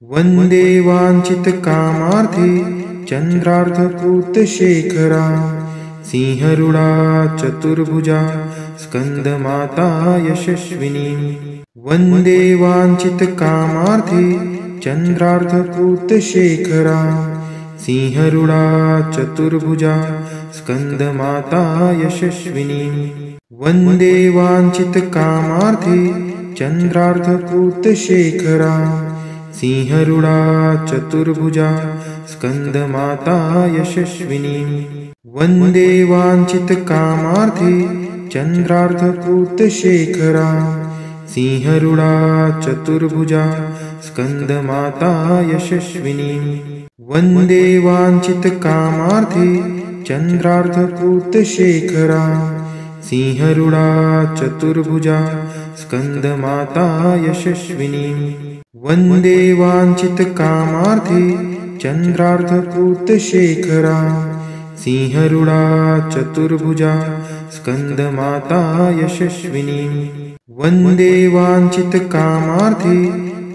वन्दे वाञ्छितकामार्थे चन्द्रार्धपूतशेखरा सिंहरूढा चतुर्भुजा स्कन्दमाता यशस्विनी। वन्दे वाञ्छितकामार्थे चन्द्रार्धपूतशेखरा सिंहरूढा चतुर्भुजा स्कन्दमाता यशस्विनी। वन्दे वाञ्छितकामार्थे चन्द्रार्धपूतशेखरा सिंहरूढा चतुर्भुजा स्कन्दमाता यशस्विनी। वन्दे वाञ्छितकामार्थे चन्द्रार्धपूतशेखरा सिंहरूढा चतुर्भुजा स्कन्दमाता यशस्विनी। वन्दे वाञ्छितकामार्थे चन्द्रार्धपूतशेखरा सिंहरूढा चतुर्भुजा स्कन्दमाता यशस्विनी। वन्दे वाञ्छितकामार्थे चन्द्रार्धपूतशेखरा सिंहरूढा चतुर्भुजा स्कन्दमाता यशस्विनी। वन्दे वाञ्छितकामार्थे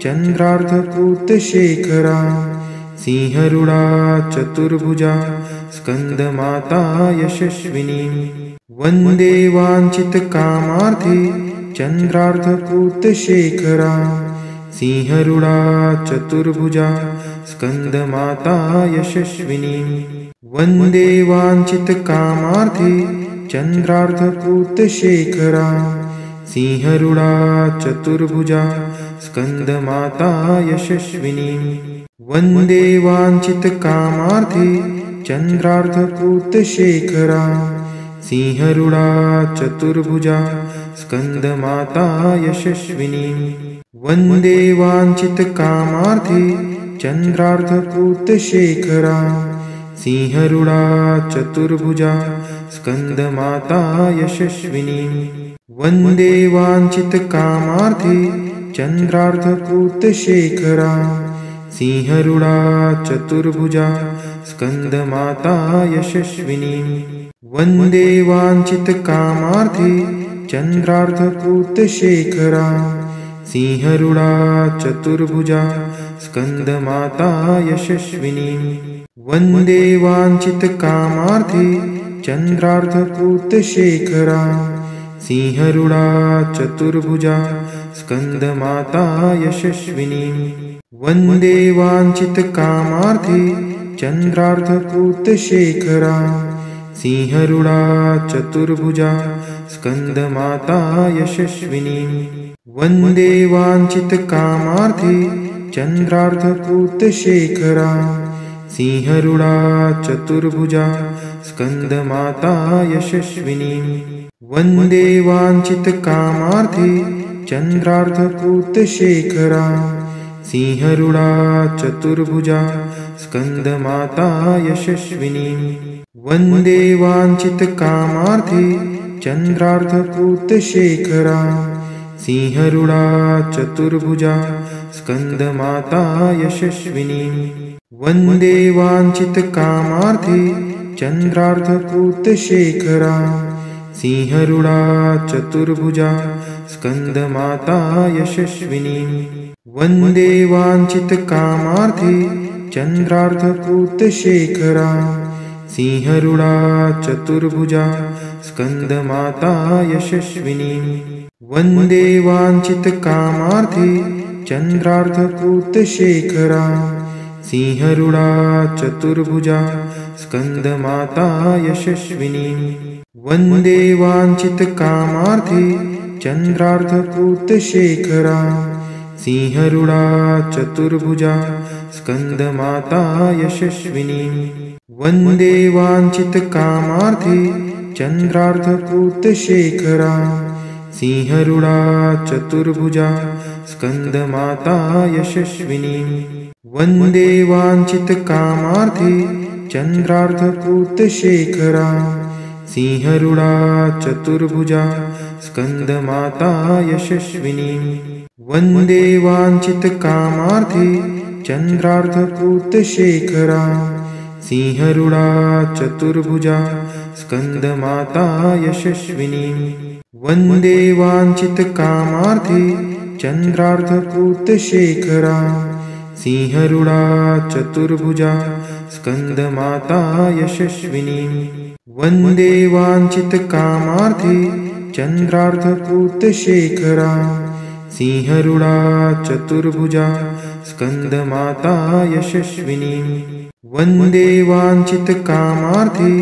चन्द्रार्धपूतशेखरा सिंहरूढा चतुर्भुजा स्कन्दमाता यशस्विनी। वन्दे वाञ्छितकामार्थे चन्द्रार्धपूतशेखरा सिंहरूढा चतुर्भुजा स्कन्दमाता यशस्विनी। वन्दे वाञ्छितकामार्थे चन्द्रार्धपूतशेखरा सिंहरूढा चतुर्भुजा स्कन्दमाता यशस्विनी। वन्दे वाञ्छितकामार्थे चन्द्रार्धपूतशेखरा सिंहरूढा चतुर्भुजा स्कन्दमाता यशस्विनी। वन्दे वाञ्छितकामार्थे चन्द्रार्धपूतशेखरा सिंहरूढा चतुर्भुजा स्कन्दमाता यशस्विनी। वन्दे वाञ्छितकामार्थे चन्द्रार्धपूतशेखरा सिंहरूढा चतुर्भुजा स्कन्दमाता यशस्विनी। वन्दे वाञ्छितकामार्थे चन्द्रार्धपूतशेखरा सिंहरूढा चतुर्भुजा स्कन्दमाता यशस्विनी। वन्दे वाञ्छितकामार्थे चन्द्रार्धपूतशेखरा सिंहरूढा चतुर्भुजा स्कन्दमाता यशस्विनी। वन्दे वाञ्छितकामार्थे चन्द्रार्धपूतशेखरा सिंहरूढा चतुर्भुजा स्कन्दमाता यशस्विनी। वन्दे वाञ्छितकामार्थे चन्द्रार्धपूतशेखरा सिंहरूढा चतुर्भुजा स्कन्दमाता यशस्विनी। वन्दे वाञ्छितकामार्थे चन्द्रार्धपूतशेखरा सिंहरूढा चतुर्भुजा स्कन्दमाता यशस्विनी। वन्दे वाञ्छितकामार्थे चन्द्रार्धपूतशेखरा सिंहरूढा चतुर्भुजा स्कन्दमाता यशस्विनी। वन्दे वाञ्छितकामार्थे चन्द्रार्धपूतशेखरा सिंहरूढा चतुर्भुजा स्कन्दमाता यशस्विनी। वन्दे वाञ्छितकामार्थे चन्द्रार्धपूतशेखरा सिंहरूढा चतुर्भुजा स्कन्दमाता यशस्विनी। वन्दे वाञ्छितकामार्थे चन्द्रार्धपूतशेखरा सिंहरूढा चतुर्भुजा स्कन्दमाता यशस्विनी। वन्दे वाञ्छितकामार्थे चन्द्रार्धपूतशेखरा सिंहरूढा चतुर्भुजा स्कन्दमाता यशस्विनी। वन्दे वाञ्छितकामार्थे चन्द्रार्धपूतशेखरा सिंहरूढा चतुर्भुजा स्कन्दमाता यशस्विनी। वन्दे वाञ्छितकामार्थे चन्द्रार्धपूतशेखरा सिंहरूढा चतुर्भुजा स्कन्दमाता यशस्विनी। वन्दे वाञ्छितकामार्थे चन्द्रार्धपूतशेखरा सिंहरूढा चतुर्भुजा स्कन्दमाता यशस्विनी। वन्दे वाञ्छितकामार्थे चन्द्रार्धपूतशेखरा सिंहरूढा चतुर्भुजा स्कंदमाता यशस्विनी वंदे वांछितकामार्थे चंद्रार्धपूतशेखरा सिंहरूढा चतुर्भुजा स्कंदमाता यशस्विनी वंदे वांछितकामार्थे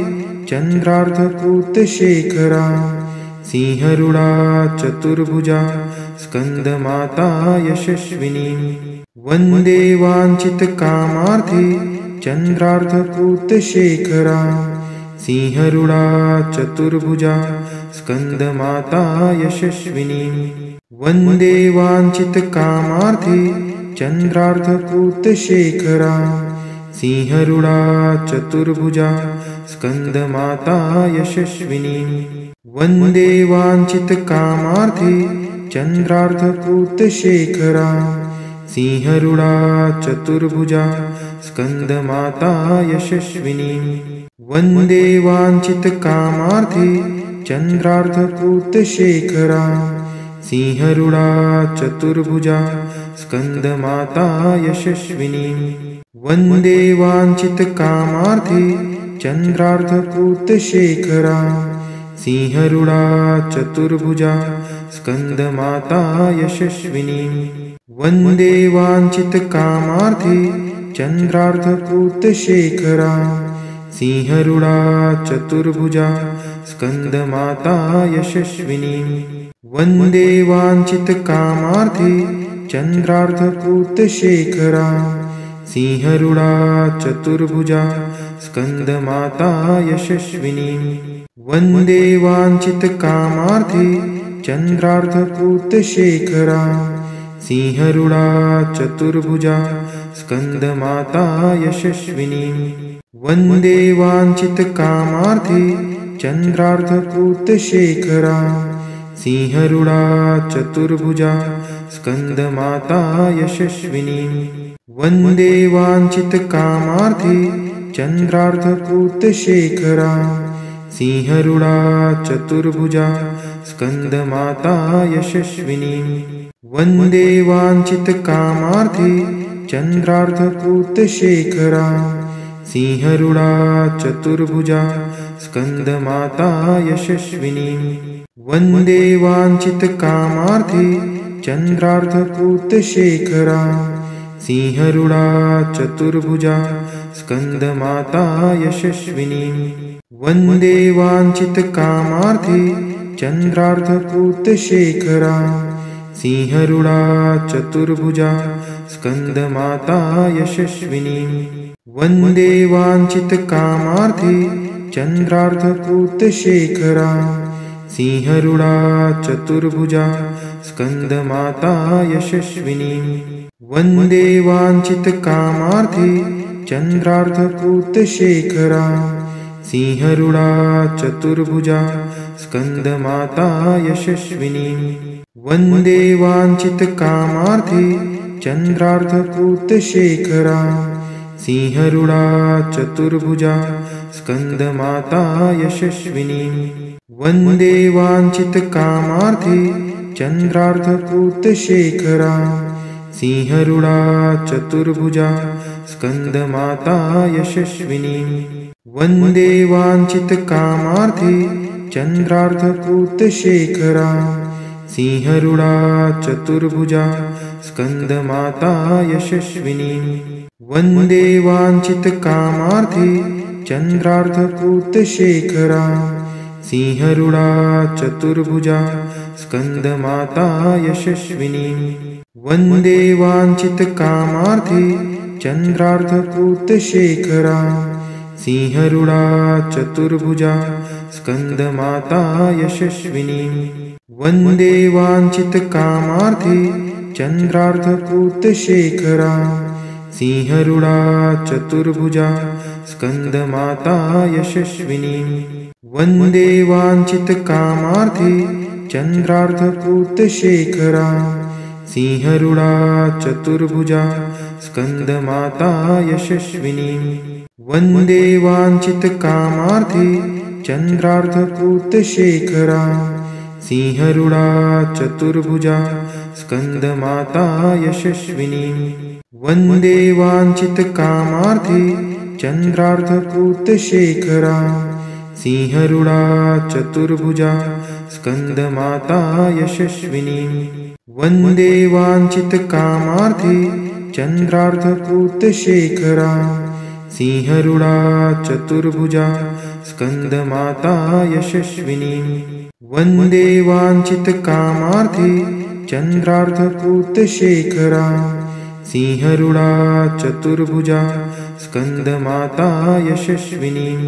चंद्रार्धपूतशेखरा सिंहरूढा चतुर्भुजा स्कंदमाता यशस्विनी वंदे वांछितकामार्थे चंद्रार्धपूतशेखरा सिंहरूढा चतुर्भुजा स्कंदमाता यशस्विनी वंदे वांछितकामार्थे चंद्रार्धपूतशेखरा सिंहरूढा चतुर्भुजा स्कंदमाता यशस्विनी वंदे वांछितकामार्थे चंद्रार्धपूतशेखरा सिंहरूढा चतुर्भुजा स्कंदमाता यशस्विनी वंदे वांछितकामार्थे चंद्रार्धपूतशेखरा सिंहरूढा चतुर्भुजा स्कंदमाता यशस्विनी वंदे वांछितकामार्थे चंद्रार्धपूतशेखरा सिंहरूढा चतुर्भुजा स्कंदमाता यशस्विनी वंदे वांछितकामार्थे चंद्रार्धपूतशेखरा सिंहरूढा चतुर्भुजा स्कंदमाता यशस्विनी वंदे वांछितकामार्थे चंद्रार्धपूतशेखरा सिंहरूढा चतुर्भुजा स्कंदमाता यशस्विनी वंदे वांछितकामार्थे चंद्रार्धपूतशेखरा सिंहरूढा चतुर्भुजा स्कंदमाता यशस्विनी वंदे वांछितकामार्थे चंद्रार्धपूतशेखरा सिंहरूढा चतुर्भुजा स्कंदमाता यशस्विनी वंदे वांछितकामार्थे चंद्रार्धपूतशेखरा सिंहरूढा चतुर्भुजा स्कंदमाता यशस्विनी वंदे वांछितकामार्थे चंद्रार्धपूतशेखरा सिंहरूढा चतुर्भुजा स्कंदमाता यशस्विनी वंदे वांछितकामार्थे चंद्रार्धपूतशेखरा सिंहरूढा चतुर्भुजा स्कंदमाता यशस्विनी वंदे वांछितकामार्थे चंद्रार्धपूतशेखरा सिंहरूढा चतुर्भुजा स्कंदमाता यशस्विनी वंदे वांछितकामार्थे चंद्रार्धपूतशेखरा सिंहरूढा चतुर्भुजा स्कंदमाता यशस्विनी वंदे वांछितकामार्थे चंद्रार्धपूतशेखरा सिंहरूढा चतुर्भुजा स्कंदमाता यशस्विनी वंदे वांछितकामार्थे चंद्रार्धपूतशेखरा सिंहरूढा चतुर्भुजा स्कंदमाता यशस्विनी वंदे वांछितकामार्थे चंद्रार्धपूतशेखरा सिंहरूढा चतुर्भुजा स्कंदमाता यशस्विनी वंदे वांछितकामार्थे चंद्रार्धपूतशेखरा सिंहरूढा चतुर्भुजा स्कंदमाता यशस्विनी वंदे वांछितकामार्थे चंद्रार्धपूतशेखरा सिंहरूढा चतुर्भुजा स्कंदमाता यशस्विनी वंदे वांछितकामार्थे चंद्रार्धपूतशेखरा सिंहरूढा चतुर्भुजा स्कंदमाता यशस्विनी वंदे वांछितकामार्थे चंद्रार्धपूतशेखरा सिंहरूढा चतुर्भुजा स्कंदमाता यशस्विनी वंदे वांछितकामार्थे चंद्रार्धपूतशेखरा सिंहरूढा चतुर्भुजा स्कंदमाता यशस्विनी वंदे वांछितकामार्थे चंद्रार्धपूतशेखरा सिंहरूढा चतुर्भुजा स्कन्दमाता यशस्विनीं वन्दे वाञ्छितकामार्थे चन्द्रार्धपूतशेखरा सिंहरूढा चतुर्भुजा स्कन्दमाता यशस्विनीं वन्दे वाञ्छितकामार्थे चन्द्रार्धपूतशेखरा सिंहरूढा चतुर्भुजा स्कन्दमाता यशस्विनीं वन्दे वाञ्छितकामार्थे चन्द्रार्धपूतशेखरा सिंहरूढा चतुर्भुजा स्कन्दमाता यशस्विनीं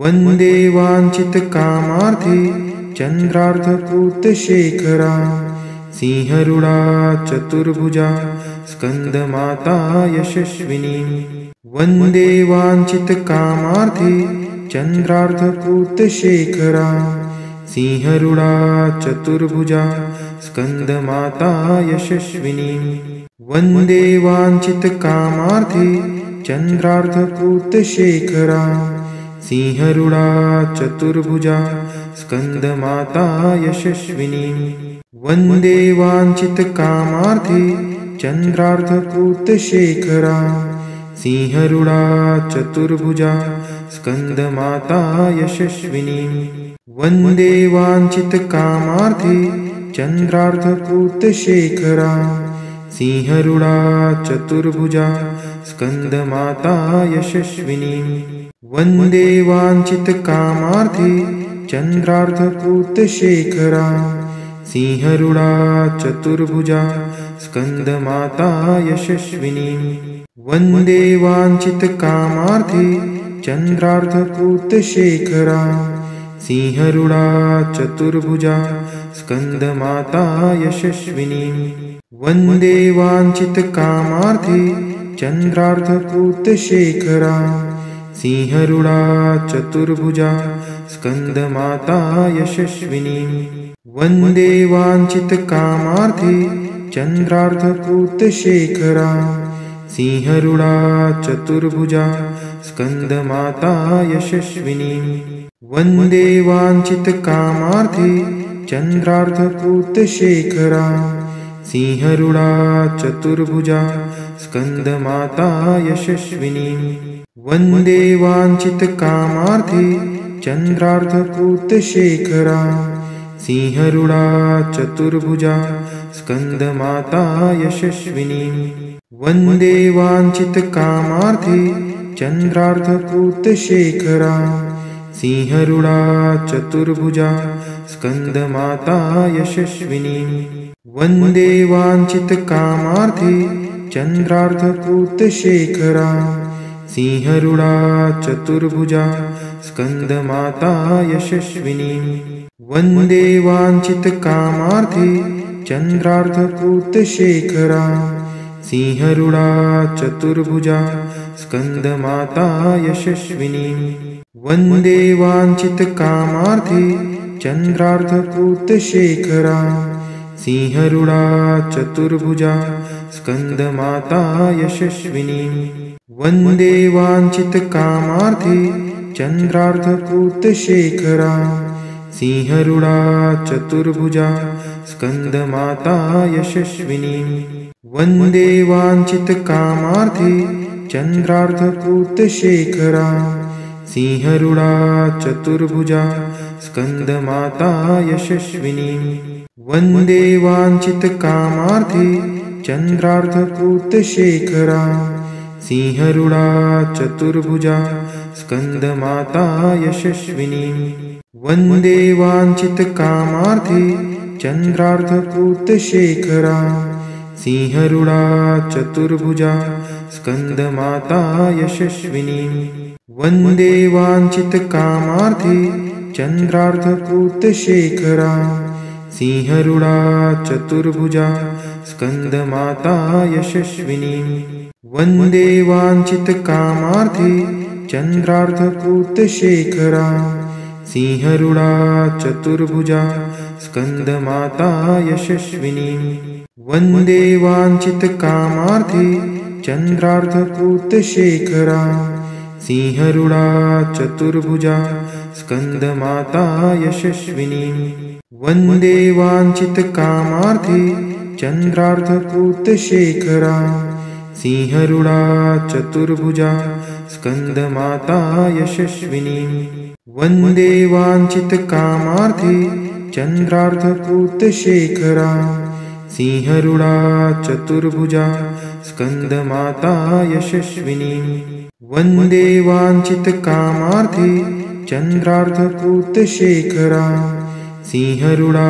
वन्दे वाञ्छितकामार्थे चन्द्रार्धपूतशेखरा सिंहरूढा चतुर्भुजा स्कन्दमाता यशस्विनीं वन्दे वाञ्छितकामार्थे चन्द्रार्धपूतशेखरा सिंहरूढा चतुर्भुजा स्कन्दमाता यशस्विनीं वन्दे वाञ्छितकामार्थे चन्द्रार्धपूतशेखरा सिंहरूढा चतुर्भुजा स्कन्दमाता यशस्विनीं वन्दे वाञ्छितकामार्थे चन्द्रार्धपूतशेखरा सिंहरूढा चतुर्भुजा स्कन्दमाता यशस्विनीं वन्दे वाञ्छितकामार्थे चन्द्रार्धपूतशेखरा सिंहरूढा चतुर्भुजा स्कन्दमाता यशस्विनीं वन्दे वाञ्छितकामार्थे चन्द्रार्धपूतशेखरा सिंहरूढा चतुर्भुजा स्कन्दमाता यशस्विनीं वन्दे वाञ्छितकामार्थे चन्द्रार्धपूतशेखरा सिंहरूढा चतुर्भुजा स्कन्दमाता यशस्विनीं वन्दे वाञ्छितकामार्थे चन्द्रार्धपूतशेखरा सिंहरूढा चतुर्भुजा स्कन्दमाता यशस्विनीं वन्दे वाञ्छितकामार्थे चन्द्रार्धपूतशेखरा सिंहरूढा चतुर्भुजा स्कन्दमाता यशस्विनीं वन्दे वाञ्छितकामार्थे चन्द्रार्धपूतशेखरा सिंहरूढा चतुर्भुजा स्कन्दमाता यशस्विनीं वन्दे वाञ्छितकामार्थे चन्द्रार्धपूतशेखरा सिंहरूढा चतुर्भुजा स्कन्दमाता यशस्विनीं वन्दे वाञ्छितकामार्थे चन्द्रार्धपूतशेखरा सिंहरूढा चतुर्भुजा स्कन्दमाता यशस्विनीं वन्दे वाञ्छितकामार्थे चन्द्रार्धपूतशेखरा सिंहरूढा चतुर्भुजा स्कन्दमाता यशस्विनीं वन्दे वाञ्छितकामार्थे चन्द्रार्धपूतशेखरा सिंहरूढा चतुर्भुजा स्कन्दमाता यशस्विनीं वन्दे वाञ्छितकामार्थे चन्द्रार्धपूतशेखरा सिंहरूढा चतुर्भुजा स्कन्दमाता यशस्विनीं वन्दे वाञ्छितकामार्थे चन्द्रार्धपूतशेखरा सिंहरूढा चतुर्भुजा स्कन्दमाता यशस्विनीं वन्दे वाञ्छितकामार्थे चन्द्रार्धपूतशेखरा सिंहरूढा चतुर्भुजा स्कन्दमाता यशस्विनीं वन्दे वाञ्छितकामार्थे चन्द्रार्धपूतशेखरा सिंहरूढा चतुर्भुजा स्कन्दमाता यशस्विनीं वन्दे वाञ्छितकामार्थे चन्द्रार्धपूतशेखरा सिंहरूढा चतुर्भुजा स्कन्दमाता यशस्विनीं वन्दे वाञ्छितकामार्थे चन्द्रार्धपूतशेखरा सिंहरूढा चतुर्भुजा स्कन्दमाता यशस्विनीं वन्दे वाञ्छितकामार्थे चन्द्रार्धपूतशेखरा सिंहरूढा चतुर्भुजा स्कन्दमाता यशस्विनीं वन्दे वाञ्छितकामार्थे चन्द्रार्धपूतशेखरा सिंहरूढा चतुर्भुजा स्कन्दमाता यशस्विनी वन्दे वाञ्छितकामार्थे चन्द्रार्धपूतशेखरा सिंहरूढा चतुर्भुजा स्कन्दमाता यशस्विनी वन्दे वाञ्छितकामार्थे चन्द्रार्धपूतशेखरा सिंहरूढा चतुर्भुजा स्कन्दमाता यशस्विनी वन्दे वाञ्छितकामार्थे चन्द्रार्धपूतशेखरा सिंहरूढा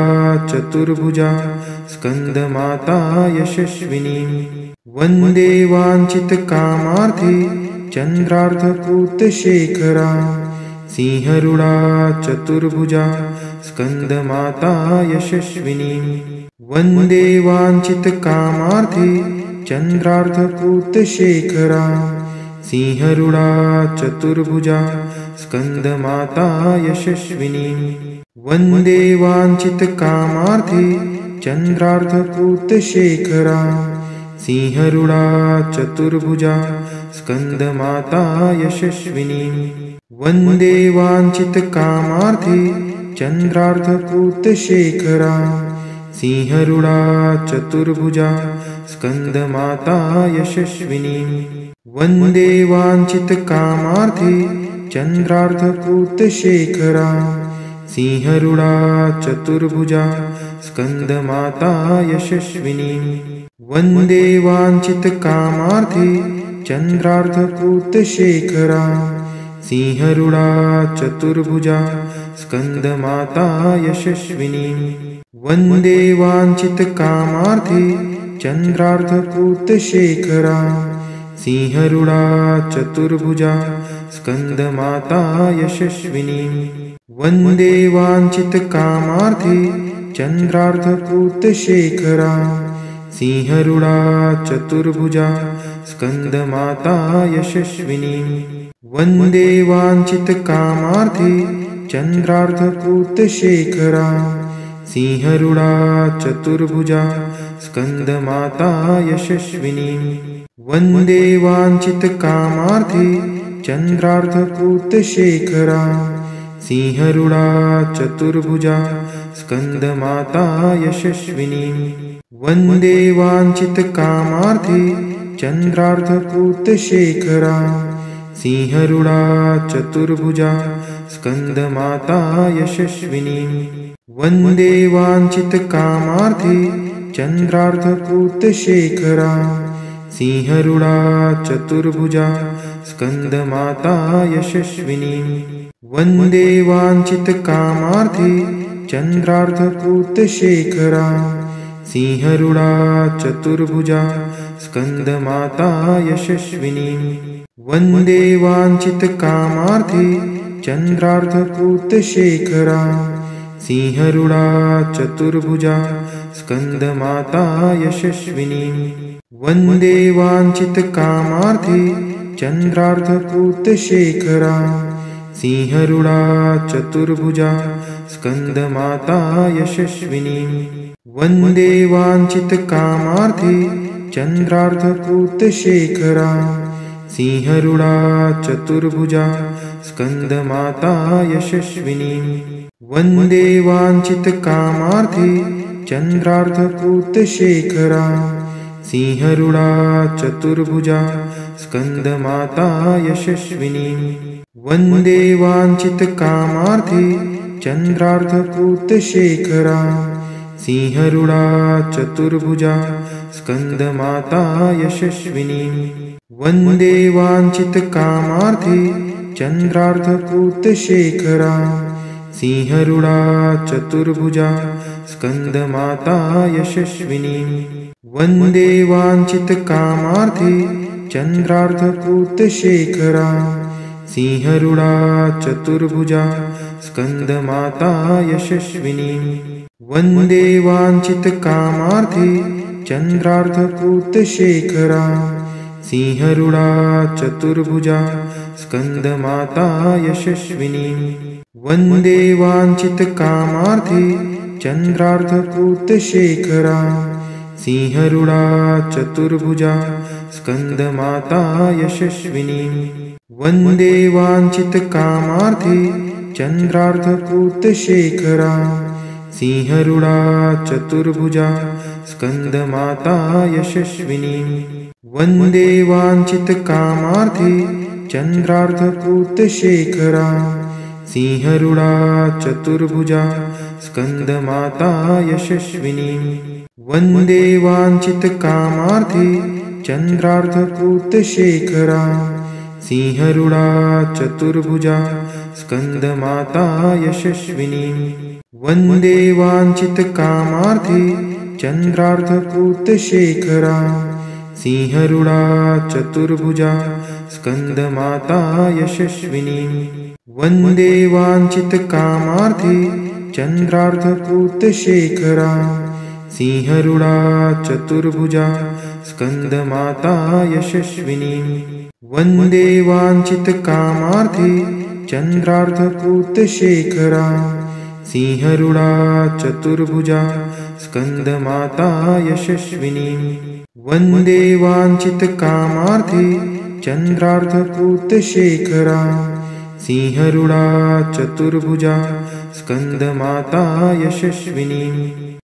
चतुर्भुजा स्कन्दमाता यशस्विनी वन्दे वाञ्छितकामार्थे चन्द्रार्धपूतशेखरा सिंहरूढा चतुर्भुजा स्कन्दमाता यशस्विनी वन्दे वाञ्छितकामार्थे चन्द्रार्धपूतशेखरा सिंहरूढा चतुर्भुजा स्कन्दमाता यशस्विनी वन्दे वाञ्छितकामार्थे चन्द्रार्धपूतशेखरा सिंहरूढा चतुर्भुजा स्कन्दमाता यशस्विनी वन्दे वाञ्छितकामार्थे चन्द्रार्धपूतशेखरा सिंहरूढा चतुर्भुजा स्कन्दमाता यशस्विनी वन्दे वाञ्छितकामार्थे चन्द्रार्धपूतशेखरा सिंहरूढा चतुर्भुजा स्कन्दमाता यशस्विनी वन्दे वाञ्छितकामार्थे चन्द्रार्धपूतशेखरा सिंहरूढा चतुर्भुजा स्कन्दमाता यशस्विनी वन्दे वाञ्छितकामार्थे चन्द्रार्धपूतशेखरा सिंहरूढा चतुर्भुजा स्कन्दमाता यशस्विनी वन्दे वाञ्छितकामार्थे चन्द्रार्धपूतशेखरा सिंहरूढा चतुर्भुजा स्कन्दमाता यशस्विनी वन्दे वाञ्छितकामार्थे चन्द्रार्धपूतशेखरा सिंहरूढा चतुर्भुजा स्कन्दमाता यशस्विनी वन्दे वाञ्छितकामार्थे चन्द्रार्धपूतशेखरा सिंहरूढा चतुर्भुजा स्कन्दमाता यशस्विनी वन्दे वाञ्छितकामार्थे चन्द्रार्धपूतशेखरा सिंहरूढा चतुर्भुजा स्कन्दमाता यशस्विनी वन्दे वाञ्छितकामार्थे चन्द्रार्धपूतशेखरा सिंहरूढा चतुर्भुजा स्कन्दमाता यशस्विनी वन्दे वाञ्छितकामार्थे चन्द्रार्धपूतशेखरा सिंहरूढा चतुर्भुजा स्कन्दमाता यशस्विनी वन्दे वाञ्छितकामार्थे चन्द्रार्धपूतशेखरा सिंहरूढा चतुर्भुजा स्कन्दमाता यशस्विनी वन्दे वाञ्छितकामार्थे चन्द्रार्धपूतशेखरा सिंहरूढा चतुर्भुजा स्कन्दमाता यशस्विनी वन्दे वाञ्छितकामार्थे चन्द्रार्धपूतशेखरा सिंहरूढा चतुर्भुजा स्कन्दमाता यशस्विनी वन्दे वाञ्छितकामार्थे चन्द्रार्धपूतशेखरा सिंहरूढा चतुर्भुजा स्कन्दमाता यशस्विनी वन्दे वाञ्छितकामार्थे चन्द्रार्धपूतशेखरा सिंहरूढा चतुर्भुजा स्कन्दमाता यशस्विनी वन्दे वाञ्छितकामार्थे चन्द्रार्धपूतशेखरा सिंहरूढा चतुर्भुजा स्कन्दमाता यशस्विनी वन्दे वाञ्छितकामार्थे चन्द्रार्धपूतशेखरा सिंहरूढा चतुर्भुजा स्कन्दमाता यशस्विनी वन्दे वाञ्छितकामार्थे चन्द्रार्धपूतशेखरा सिंहरूढा चतुर्भुजा स्कन्दमाता यशस्विनी वन्दे वाञ्छितकामार्थे चन्द्रार्धपूतशेखरा सिंहरूढा चतुर्भुजा स्कन्दमाता यशस्विनी वन्दे वाञ्छितकामार्थे चन्द्रार्धपूतशेखरा सिंहरूढा चतुर्भुजा स्कन्दमाता यशस्विनी वन्दे वाञ्छितकामार्थे चन्द्रार्धपूतशेखरा सिंहरूढा चतुर्भुजा स्कन्दमाता यशस्विनी वन्दे वाञ्छितकामार्थे चन्द्रार्धपूतशेखरा सिंहरूढा चतुर्भुजा स्कन्दमाता यशस्विनी वन्दे वाञ्छितकामार्थे चन्द्रार्धपूतशेखरा सिंहरूढा चतुर्भुजा स्कन्दमाता यशस्विनी वन्दे वाञ्छितकामार्थे चन्द्रार्धपूतशेखरा सिंहरूढा चतुर्भुजा स्कन्दमाता यशस्विनी वन्दे वाञ्छितकामार्थे चन्द्रार्धपूतशेखरा सिंहरूढा चतुर्भुजा स्कन्दमाता यशस्विनी वन्दे वाञ्छितकामार्थे चन्द्रार्धपूतशेखरा सिंहरूढा चतुर्भुजा स्कन्दमाता यशस्विनी